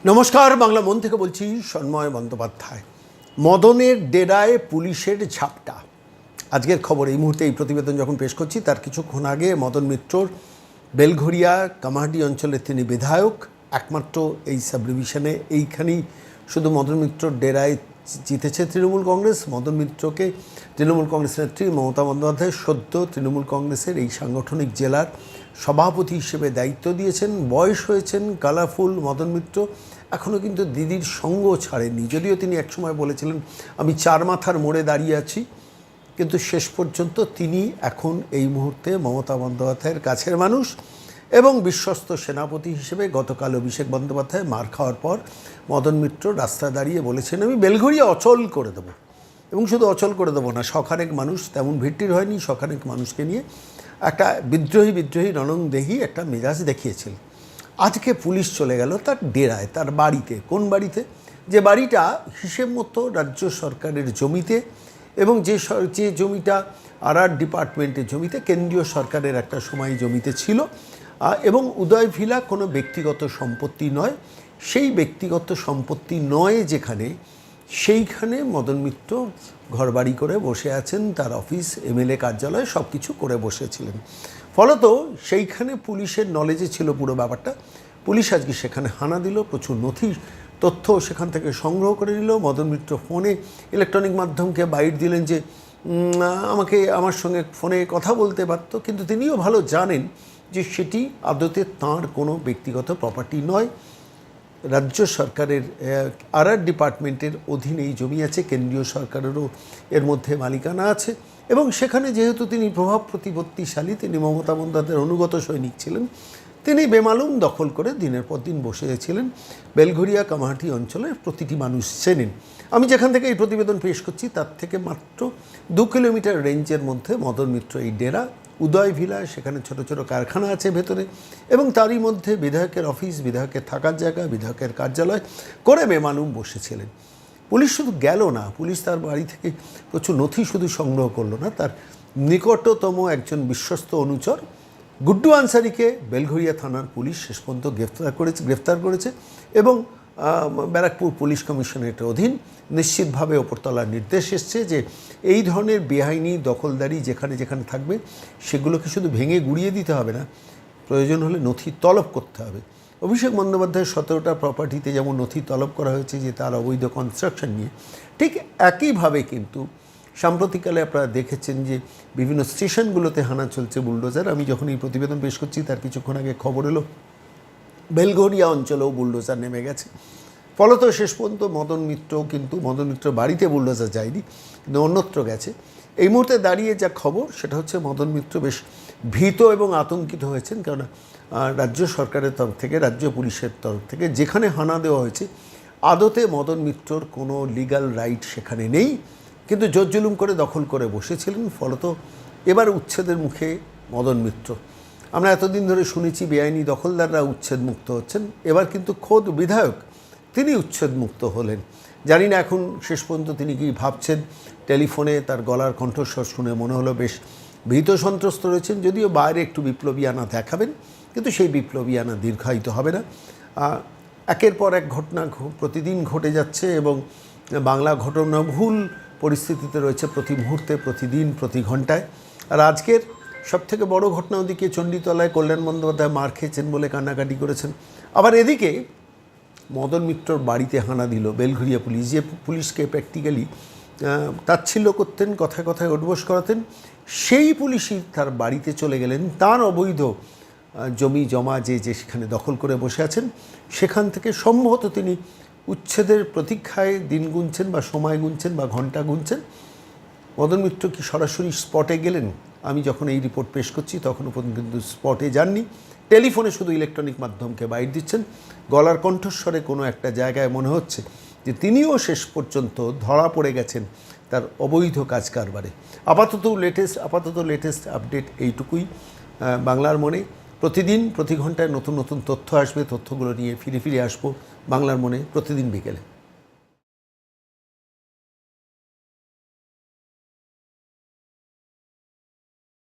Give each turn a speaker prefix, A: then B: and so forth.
A: নমস্কার, বাংলা মন থেকে বলছি সন্ময় বন্দ্যোপাধ্যায়। মদনের ডেরায় পুলিশের ঝাপটা, আজকের খবর। এই মুহূর্তে এই প্রতিবেদন যখন পেশ করছি তার কিছুক্ষণ আগে মদন মিত্রর বেলঘরিয়া কামাহাটি অঞ্চলের তিনি বিধায়ক, একমাত্র এই সাব ডিভিশনে। এইখানেই শুধু মদন মিত্রর ডেরায় জিতেছে তৃণমূল কংগ্রেস। মদন মিত্রকে তৃণমূল কংগ্রেস নেত্রী মমতা বন্দ্যোপাধ্যায় সদ্য তৃণমূল কংগ্রেসের এই সাংগঠনিক জেলার সভাপতি হিসেবে দায়িত্ব দিয়েছেন। বয়স হয়েছেন, কালারফুল মদন মিত্র এখনও কিন্তু দিদির সঙ্গ ছাড়েননি। যদিও তিনি একসময় বলেছিলেন আমি চার মাথার মোড়ে দাঁড়িয়ে আছি, কিন্তু শেষ পর্যন্ত তিনি এখন এই মুহূর্তে মমতা বন্দ্যোপাধ্যায়ের কাছের মানুষ এবং বিশ্বস্ত সেনাপতি হিসেবে। গতকাল অভিষেক বন্দ্যোপাধ্যায় মার খাওয়ার পর মদন মিত্র রাস্তায় দাঁড়িয়ে বলেছেন আমি বেলঘরিয়া অচল করে দেবো, এবং শুধু অচল করে দেবো না, শখানেক মানুষ, তেমন ভিড়টির হয়নি, শখানেক মানুষকে নিয়ে একটা বিদ্রোহী রণংদেহী একটা মেজাজ দেখিয়েছিল। আজকে পুলিশ চলে গেল তার ডেরায়, তার বাড়িতে। কোন বাড়িতে? যে বাড়িটা হিসেব মতো রাজ্য সরকারের জমিতে, এবং যে জমিটা আরআর ডিপার্টমেন্টের জমিতে, কেন্দ্রীয় সরকারের একটা সময় জমিতে ছিল, এবং উদয় ভিলা কোনো ব্যক্তিগত সম্পত্তি নয়। সেই ব্যক্তিগত সম্পত্তি নয় যেখানে, সেইখানে মদন মিত্র ঘরবাড়ি করে বসে আছেন, তার অফিস, এমএলএ কার্যালয় সব কিছু করে বসেছিলেন। ফলত সেইখানে পুলিশের নলেজে ছিল পুরো ব্যাপারটা। পুলিশ আজকে সেখানে হানা দিল, প্রচুর নথি তথ্য সেখান থেকে সংগ্রহ করে নিল। মদন মিত্র ফোনে ইলেকট্রনিক মাধ্যমকে বাইট দিলেন যে আমার সঙ্গে ফোনে কথা বলতে পারত, কিন্তু তিনিও ভালো জানেন যে সেটি আদতে তাঁর কোনো ব্যক্তিগত প্রপার্টি নয়। রাজ্য সরকারের আরআর ডিপার্টমেন্টের অধীনে এই জমি আছে, কেন্দ্রীয় সরকারেরও এর মধ্যে মালিকানা আছে, এবং সেখানে যেহেতু তিনি প্রভাব প্রতিপত্তিশালী, তিনি মমতা বন্দ্যোপাধ্যায়ের অনুগত সৈনিক ছিলেন, তিনি বেমালুম দখল করে দিনের পর দিন বসেছিলেন। বেলঘরিয়া কামাহাটি অঞ্চলের প্রতিটি মানুষ চেনেন। আমি যেখান থেকে এই প্রতিবেদন পেশ করছি তার থেকে মাত্র 2 কিলোমিটার রেঞ্জের মধ্যে মদন মিত্র এই ডেরা, উদয় ভিলা, সেখানে ছোট ছোট কারখানা আছে ভেতরে, এবং তারই মধ্যে বিধায়কের অফিস, বিধায়কের থাকার জায়গা, বিধায়কের কার্যালয় করে বেমালুম বসেছিলেন। পুলিশ শুধু গেল না, পুলিশ তার বাড়ি থেকে প্রচুর নথি শুধু সংগ্রহ করলো না, তার নিকটতম একজন বিশ্বস্ত অনুচর গুড্ডু আনসারিকে বেলঘরিয়া থানার পুলিশ শেষ পর্যন্ত গ্রেফতার করেছে, এবং ব্যারাকপুর পুলিশ কমিশনারেটের অধীন নিশ্চিতভাবে ওপরতলার নির্দেশ এসছে যে এই ধরনের বেআইনি দখলদারি যেখানে যেখানে থাকবে সেগুলোকে শুধু ভেঙে গুড়িয়ে দিতে হবে না, প্রয়োজন হলে নথি তলব করতে হবে। অভিষেক বন্দ্যোপাধ্যায়ের 17টা প্রপার্টিতে যেমন নথি তলব করা হয়েছে যে তার অবৈধ কনস্ট্রাকশন নিয়ে, ঠিক একইভাবে কিন্তু সাম্প্রতিককালে আপনারা দেখেছেন যে বিভিন্ন স্টেশনগুলোতে হানা চলছে বুলডোজার। আমি যখন এই প্রতিবেদন পেশ করছি তার কিছুক্ষণ আগে খবর এলো বেলঘরিয়া অঞ্চলেও বুলডোজার নেমে গেছে। ফলত শেষ পর্যন্ত মদন মিত্র বাড়িতে বুলডোজার যায়নি, কিন্তু অন্যত্র গেছে। এই মুহূর্তে দাঁড়িয়ে যা খবর সেটা হচ্ছে মদন মিত্র বেশ ভীত এবং আতঙ্কিত হয়েছেন, কারণ রাজ্য সরকারের তরফ থেকে, রাজ্য পুলিশের তরফ থেকে যেখানে হানা দেওয়া হয়েছে আদতে মদন মিত্রর কোনো লিগ্যাল রাইট সেখানে নেই, কিন্তু জোরজুলুম করে দখল করে বসেছিলেন। ফলত এবার উচ্ছেদের মুখে মদন মিত্র। আমরা এতদিন ধরে শুনেছি বেআইনি দখলদাররা উচ্ছেদ মুক্ত হচ্ছেন, এবার কিন্তু খোদ বিধায়ক তিনি উচ্ছেদ মুক্ত হলেন। জানি না এখন শেষ পর্যন্ত তিনি কি ভাবছেন। টেলিফোনে তার গলার কণ্ঠস্বর শুনে মনে হলো বেশ ভীত সন্ত্রস্ত রয়েছেন, যদিও বাইরে একটু বিপ্লবীয়ানা দেখাবেন, কিন্তু সেই বিপ্লবীয়ানা দীর্ঘায়িত হবে না। একের পর এক ঘটনা প্রতিদিন ঘটে যাচ্ছে, এবং বাংলা ঘটনাবহুল পরিস্থিতিতে রয়েছে প্রতি মুহূর্তে, প্রতিদিন, প্রতি ঘন্টায়। আর আজকের সবথেকে বড় ঘটনা, ওদিকে চণ্ডীতলায় কল্যাণ বন্দ্যোপাধ্যায় মার খেয়েছেন বলে কান্নাকাটি করেছেন, আবার এদিকে মদন মিত্রর বাড়িতে হানা দিল বেলঘরিয়া পুলিশ, যে পুলিশকে প্র্যাকটিক্যালি তাচ্ছিল্য করতেন, কথায় কথায় উঠবোস করাতেন, সেই পুলিশই তার বাড়িতে চলে গেলেন। তার অবৈধ জমি জমা যে সেখানে দখল করে বসে আছেন, সেখান থেকে সম্ভবত তিনি উচ্ছেদের প্রতীক্ষায় দিন গুনছেন বা সময় গুনছেন বা ঘন্টা গুনছেন। মদন মিত্র কি সরাসরি স্পটে গেলেন? আমি যখন এই রিপোর্ট পেশ করছি তখনও পর্যন্ত কিন্তু স্পটে যাননি, টেলিফোনে শুধু ইলেকট্রনিক মাধ্যমকে বাইট দিচ্ছেন। গলার কণ্ঠস্বরে কোনো একটা জায়গায় মনে হচ্ছে যে তিনিও শেষ পর্যন্ত ধরা পড়ে গেছেন তার অবৈধ কাজ কারবারে। আপাতত লেটেস্ট আপডেট এইটুকুই। বাংলার মনে প্রতিদিন, প্রতি ঘন্টায় নতুন নতুন তথ্য আসবে, তথ্যগুলো নিয়ে ফিরে আসবো বাংলার মনে প্রতিদিন বিকেলে।